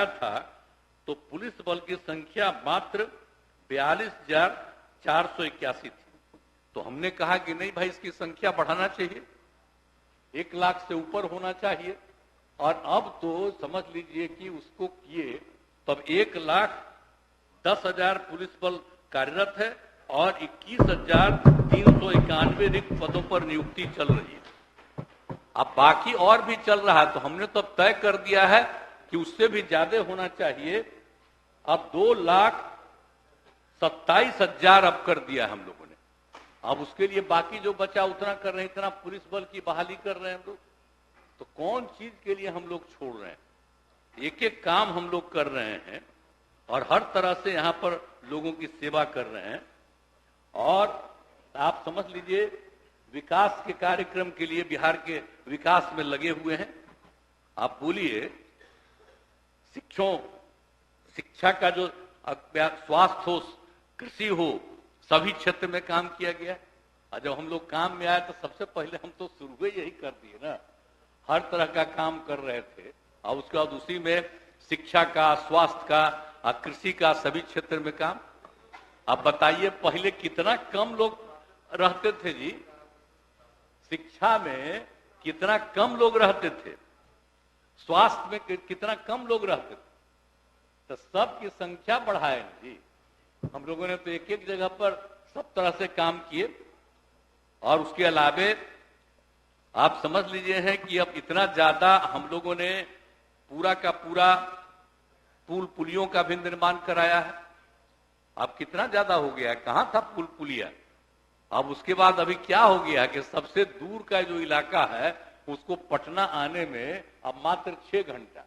बढ़ाया था तो पुलिस बल की संख्या मात्र 42,481 थी। तो हमने कहा कि नहीं भाई, इसकी संख्या बढ़ाना चाहिए, 1 लाख से ऊपर होना चाहिए। और अब तो समझ लीजिए कि उसको किए तब 1,10,000 पुलिस बल कार्यरत है और 21,391 रिक्त पदों पर नियुक्ति चल रही है। अब बाकी और भी चल रहा है, तो हमने तो अब तय कर दिया है कि उससे भी ज्यादा होना चाहिए। अब 2,27,000 अब कर दिया हम लोगों ने। अब उसके लिए बाकी जो बचा उतना कर रहे हैं, इतना पुलिस बल की बहाली कर रहे हैं हम लोग। तो कौन चीज के लिए हम लोग छोड़ रहे हैं? एक एक काम हम लोग कर रहे हैं और हर तरह से यहां पर लोगों की सेवा कर रहे हैं। और आप समझ लीजिए, विकास के कार्यक्रम के लिए बिहार के विकास में लगे हुए हैं। आप बोलिए, शिक्षा का जो स्वास्थ्य हो, कृषि हो, सभी क्षेत्र में काम किया गया। और जब हम लोग काम में आए तो सबसे पहले हम तो शुरू यही कर दिए ना, हर तरह का काम कर रहे थे। और उसके बाद उसी में शिक्षा का, स्वास्थ्य का, कृषि का, सभी क्षेत्र में काम। अब बताइए, पहले कितना कम लोग रहते थे जी, शिक्षा में कितना कम लोग रहते थे, स्वास्थ्य में कितना कम लोग रहते थे। तो सबकी संख्या बढ़ाए जी हम लोगों ने। तो एक एक जगह पर सब तरह से काम किए। और उसके अलावे आप समझ लीजिए हैं कि अब इतना ज्यादा हम लोगों ने पूरा का पूरा पुल पुलियों का भी निर्माण कराया है। अब कितना ज्यादा हो गया है, कहां था पुल पुलिया। अब उसके बाद अभी क्या हो गया कि सबसे दूर का जो इलाका है उसको पटना आने में अब मात्र 6 घंटा।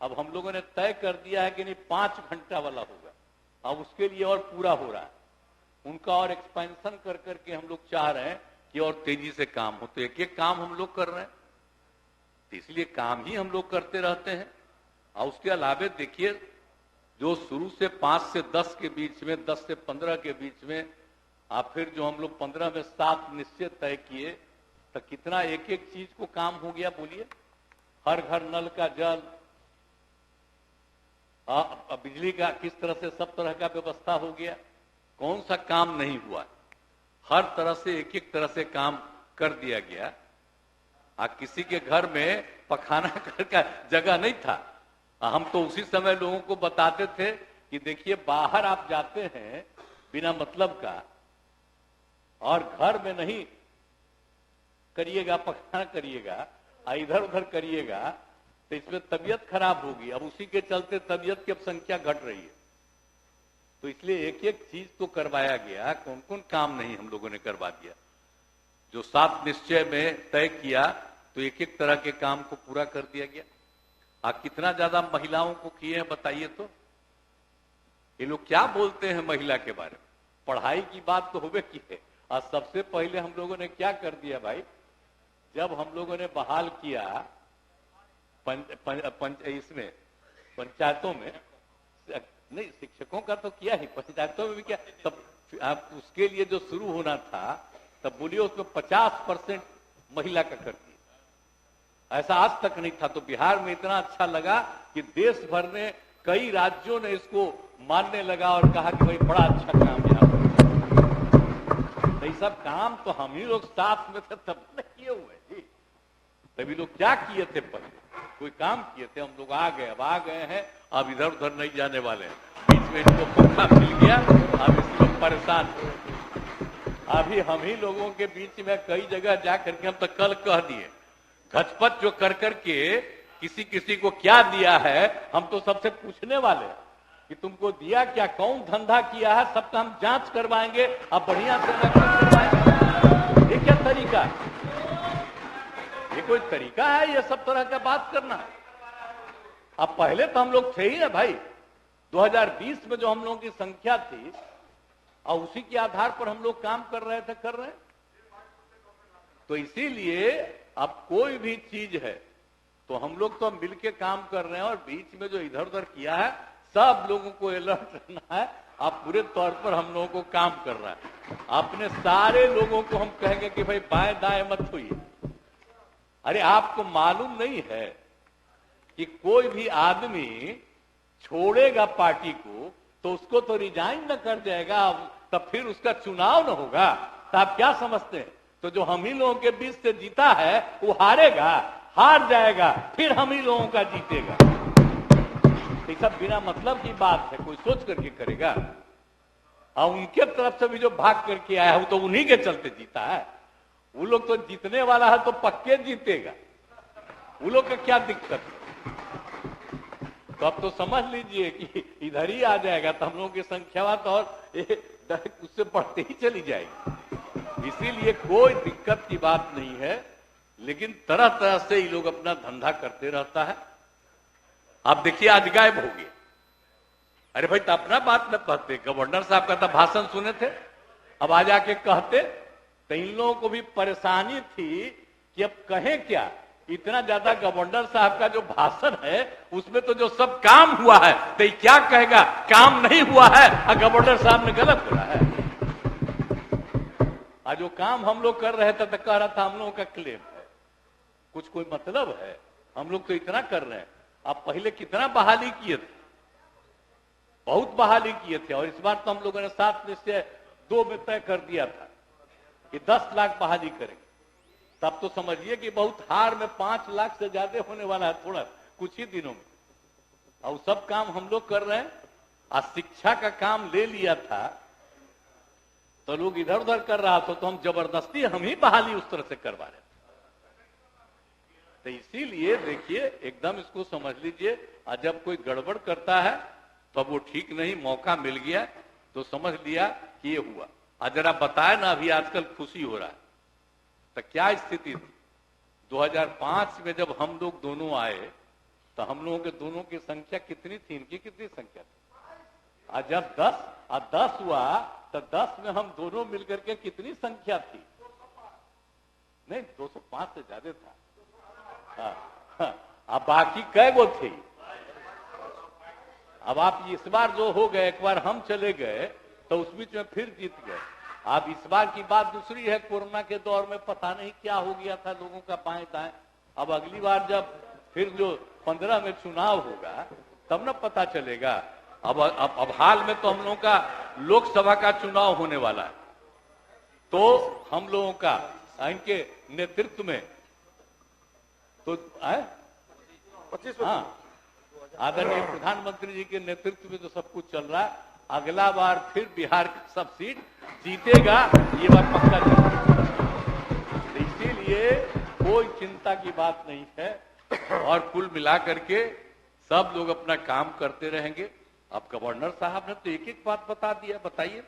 अब हम लोगों ने तय कर दिया है कि नहीं, 5 घंटा वाला होगा। अब उसके लिए और पूरा हो रहा है, उनका और एक्सपेंशन कर करके हम लोग चाह रहे हैं कि और तेजी से काम हो। तो एक एक काम हम लोग कर रहे हैं, तो इसलिए काम ही हम लोग करते रहते हैं। और उसके अलावे देखिए, जो शुरू से 5 से 10 के बीच में, 10 से 15 के बीच में, फिर जो हम लोग 15 में 7 निश्चय तय किए, तो कितना एक एक चीज को काम हो गया। बोलिए, हर घर नल का जल, बिजली का किस तरह से सब तरह का व्यवस्था हो गया। कौन सा काम नहीं हुआ, हर तरह से एक एक तरह से काम कर दिया गया। किसी के घर में पखाना का जगह नहीं था। हम तो उसी समय लोगों को बताते थे कि देखिए, बाहर आप जाते हैं बिना मतलब का, और घर में नहीं करिएगा, पखाना करिएगा, इधर उधर करिएगा, तो इसमें तबीयत खराब होगी। अब उसी के चलते तबीयत की अब संख्या घट रही है। तो इसलिए एक एक चीज तो करवाया गया, कौन कौन काम नहीं हम लोगों ने करवा दिया। जो 7 निश्चय में तय किया, तो एक एक तरह के काम को पूरा कर दिया गया। कितना ज्यादा महिलाओं को किए हैं बताइए। तो ये लोग क्या बोलते हैं महिला के बारे में, पढ़ाई की बात तो होवे की है। और सबसे पहले हम लोगों ने क्या कर दिया भाई, जब हम लोगों ने बहाल किया इसमें पंचायतों में, नहीं शिक्षकों का तो किया ही, पंचायतों में भी किया। तब आप उसके लिए जो शुरू होना था, तब बोलिए उसमें 50% महिला का कर दिया। ऐसा आज तक नहीं था। तो बिहार में इतना अच्छा लगा कि देश भर ने, कई राज्यों ने इसको मानने लगा और कहा कि भाई बड़ा अच्छा काम यहाँ पर। तो ये सब काम तो हम ही लोग साथ में थे तब न किए हुए जी। तभी लोग क्या किए थे, पहले कोई काम किए थे, हम लोग आ गए, अब आ गए हैं, अब इधर उधर नहीं जाने वाले हैं। बीच में इनको मौका मिल गया, अब इस लोग परेशान हो। अभी हम ही लोगों के बीच में कई जगह जा करके हम तो कल कह दिए, घचपच जो कर करके किसी किसी को क्या दिया है, हम तो सबसे पूछने वाले हैं कि तुमको दिया क्या, कौन धंधा किया है, सबका हम जांच करवाएंगे। अब बढ़िया से करवाएंगे। ये क्या तरीका है? ये कोई तरीका है ये सब तरह का बात करना? अब पहले तो हम लोग थे ही ना भाई, 2020 में जो हम लोगों की संख्या थी, और उसी के आधार पर हम लोग काम कर रहे थे, कर रहे हैं। तो इसीलिए अब कोई भी चीज है तो हम लोग तो मिलके काम कर रहे हैं। और बीच में जो इधर उधर किया है, सब लोगों को अलर्ट रहना है। आप पूरे तौर पर हम लोगों को काम कर रहा है। अपने सारे लोगों को हम कहेंगे कि भाई बाएं दाएं मत होइए। अरे आपको मालूम नहीं है कि कोई भी आदमी छोड़ेगा पार्टी को तो उसको तो रिजाइन न कर जाएगा, तब फिर उसका चुनाव न होगा। तो आप क्या समझते हैं? तो जो हम ही लोगों के बीच से जीता है वो हारेगा, हार जाएगा, फिर हम ही लोगों का जीतेगा। ये सब बिना मतलब की बात है, कोई सोच करके करेगा? और उनके तरफ से भी जो भाग करके आया है वो तो उन्हीं के चलते जीता है। वो लोग तो जीतने वाला है तो पक्के जीतेगा, वो लोग का क्या दिक्कत है? तो अब तो समझ लीजिए कि इधर ही आ जाएगा तो हम लोगों की संख्या तो और उससे बढ़ते ही चली जाएगी। इसीलिए कोई दिक्कत की बात नहीं है, लेकिन तरह तरह से ये लोग अपना धंधा करते रहता है। आप देखिए आज गायब हो गए। अरे भाई तो अपना बात न कहते, गवर्नर साहब का तो भाषण सुने थे, अब आ जाके कहते तो इन लोगों को भी परेशानी थी कि अब कहें क्या। इतना ज्यादा गवर्नर साहब का जो भाषण है उसमें तो जो सब काम हुआ है तो क्या कहेगा, काम नहीं हुआ है और गवर्नर साहब ने गलत बोला है। आज जो काम हम लोग कर रहे थे तो कह रहा था हम लोगों का क्लेम है, कुछ कोई मतलब है? हम लोग तो इतना कर रहे हैं। आप पहले कितना बहाली किए थे, बहुत बहाली किए थे, और इस बार तो हम लोगों ने 7 निश्चय 2 में तय कर दिया था कि 10 लाख बहाली करेंगे। तब तो समझिए कि बहुत हार में 5 लाख से ज्यादा होने वाला है थोड़ा कुछ ही दिनों में। और सब काम हम लोग कर रहे हैं। आज शिक्षा का काम ले लिया था तो लोग इधर उधर कर रहा था, तो हम जबरदस्ती हम ही बहाली उस तरह से करवा रहे थे। तो इसीलिए देखिए एकदम इसको समझ लीजिए, जब कोई गड़बड़ करता है तो अब वो ठीक नहीं, मौका मिल गया तो समझ लिया कि ये हुआ। आज जरा बताए ना, अभी आजकल खुशी हो रहा है तो क्या स्थिति थी 2005 में जब हम लोग दोनों आए तो हम लोगों के दोनों की संख्या कितनी थी, इनकी कितनी संख्या थी? आज जब 10 हुआ तो 10 में हम दोनों मिलकर के कितनी संख्या थी? नहीं 205 से ज्यादा था। अब बाकी कै गो थी? अब आप इस बार जो हो गए, एक बार हम चले गए तो उस बीच में फिर जीत गए। अब इस बार की बात दूसरी है, कोरोना के दौर में पता नहीं क्या हो गया था लोगों का बाएं दाएं। अब अगली बार जब फिर जो 15 में चुनाव होगा तब ना पता चलेगा। अब हाल में तो हम लोगों का लोकसभा का चुनाव होने वाला है, तो हम लोगों का इनके नेतृत्व में तो 25 आदरणीय प्रधानमंत्री जी के नेतृत्व में तो सब कुछ चल रहा है। अगला बार फिर बिहार का सब सीट जीतेगा, ये बात पक्का नहीं। इसीलिए कोई चिंता की बात नहीं है, और कुल मिला करके सब लोग अपना काम करते रहेंगे। अब गवर्नर साहब ने तो एक एक बात बता दिया, बताइए।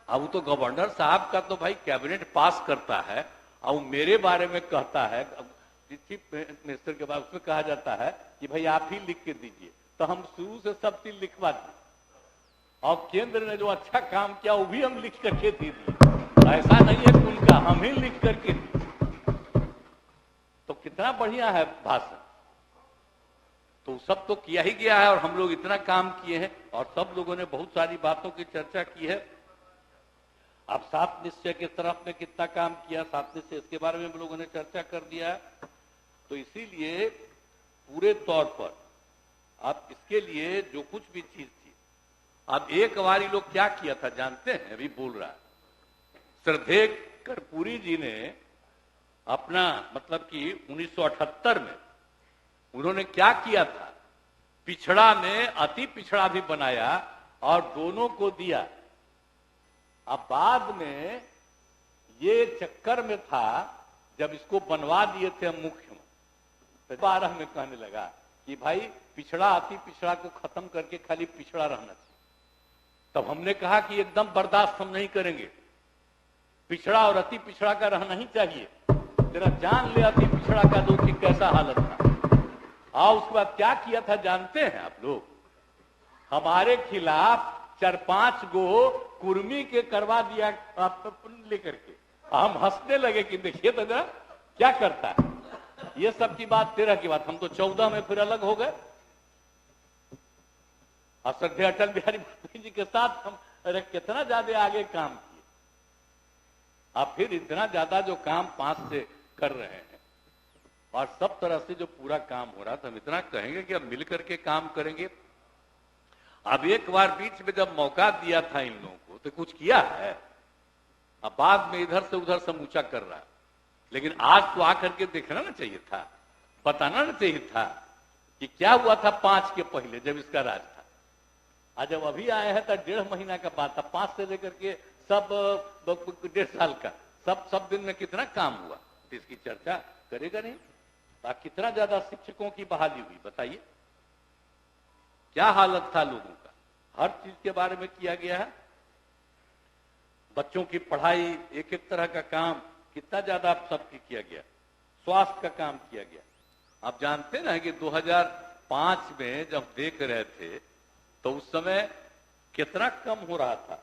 अब वो तो गवर्नर साहब का तो भाई कैबिनेट पास करता है, और मेरे बारे में कहता है चीफ मिनिस्टर के बाद, उसमें कहा जाता है कि भाई आप ही लिख के दीजिए, तो हम शुरू से सब चीज लिखवा दिए, और केंद्र ने जो अच्छा काम किया वो भी हम लिख करके दे दिए। ऐसा नहीं है कि उनका हम ही लिख करके दिए। तो कितना बढ़िया है भाषण, तो सब तो किया ही गया है, और हम लोग इतना काम किए हैं, और सब लोगों ने बहुत सारी बातों की चर्चा की है। अब 7 निश्चय के तरफ में कितना काम किया, 7 निश्चय इसके बारे में हम लोगों ने चर्चा कर दिया है। तो इसीलिए पूरे तौर पर आप इसके लिए जो कुछ भी चीज थी, अब एक बार लोग क्या किया था जानते हैं? अभी बोल रहा है श्रद्धेय कर्पूरी जी ने अपना मतलब कि 1978 में उन्होंने क्या किया था, पिछड़ा में अति पिछड़ा भी बनाया और दोनों को दिया। अब बाद में ये चक्कर में था जब इसको बनवा दिए थे मुख्यमंत्री, तो 12 में कहने लगा कि भाई पिछड़ा अति पिछड़ा को खत्म करके खाली पिछड़ा रहना चाहिए। तब हमने कहा कि एकदम बर्दाश्त हम नहीं करेंगे, पिछड़ा और अति पिछड़ा का रहना ही चाहिए। तेरा जान ले अति पिछड़ा का दो कि कैसा हालत था। और उसके बाद क्या किया था जानते हैं आप लोग? हमारे खिलाफ 4-5 गो कुर्मी के करवा दिया लेकर के। हम हंसने लगे कि देखिए तो जरा क्या करता है। ये सब की बात 13 की बात, हम तो 14 में फिर अलग हो गए। श्रद्धेय अटल बिहारी वाजपेयी जी के साथ हम कितना ज्यादा आगे काम किए। अब फिर इतना ज्यादा जो काम 5 से कर रहे हैं, और सब तरह से जो पूरा काम हो रहा था, हम इतना कहेंगे कि अब मिल करके काम करेंगे। अब एक बार बीच में जब मौका दिया था इन लोगों को तो कुछ किया है, अब बाद में इधर से उधर समूचा कर रहा है। लेकिन आज तो आकर के देखना ना चाहिए था, बताना ना चाहिए था कि क्या हुआ था 5 के पहले जब इसका राज था। आज जब अभी आए हैं तो 1.5 महीना का बात था, 5 से लेकर के सब 1.5 साल का सब दिन में कितना काम हुआ, तो इसकी चर्चा करेगा नहीं। कितना ज्यादा शिक्षकों की बहाली हुई बताइए, क्या हालत था लोगों का, हर चीज के बारे में किया गया है। बच्चों की पढ़ाई, एक एक तरह का काम कितना ज्यादा सबकी किया गया, स्वास्थ्य का काम किया गया। आप जानते ना कि 2005 में जब देख रहे थे तो उस समय कितना कम हो रहा था।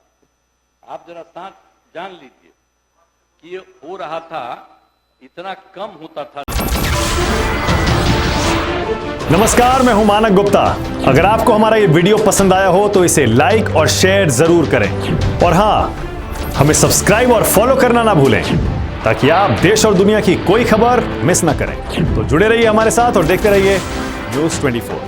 आप जरा साथ जान लीजिए कि ये हो रहा था, इतना कम होता था। नमस्कार, मैं हूं मानक गुप्ता। अगर आपको हमारा ये वीडियो पसंद आया हो तो इसे लाइक और शेयर जरूर करें, और हां, हमें सब्सक्राइब और फॉलो करना ना भूलें ताकि आप देश और दुनिया की कोई खबर मिस ना करें। तो जुड़े रहिए हमारे साथ और देखते रहिए न्यूज़ 24।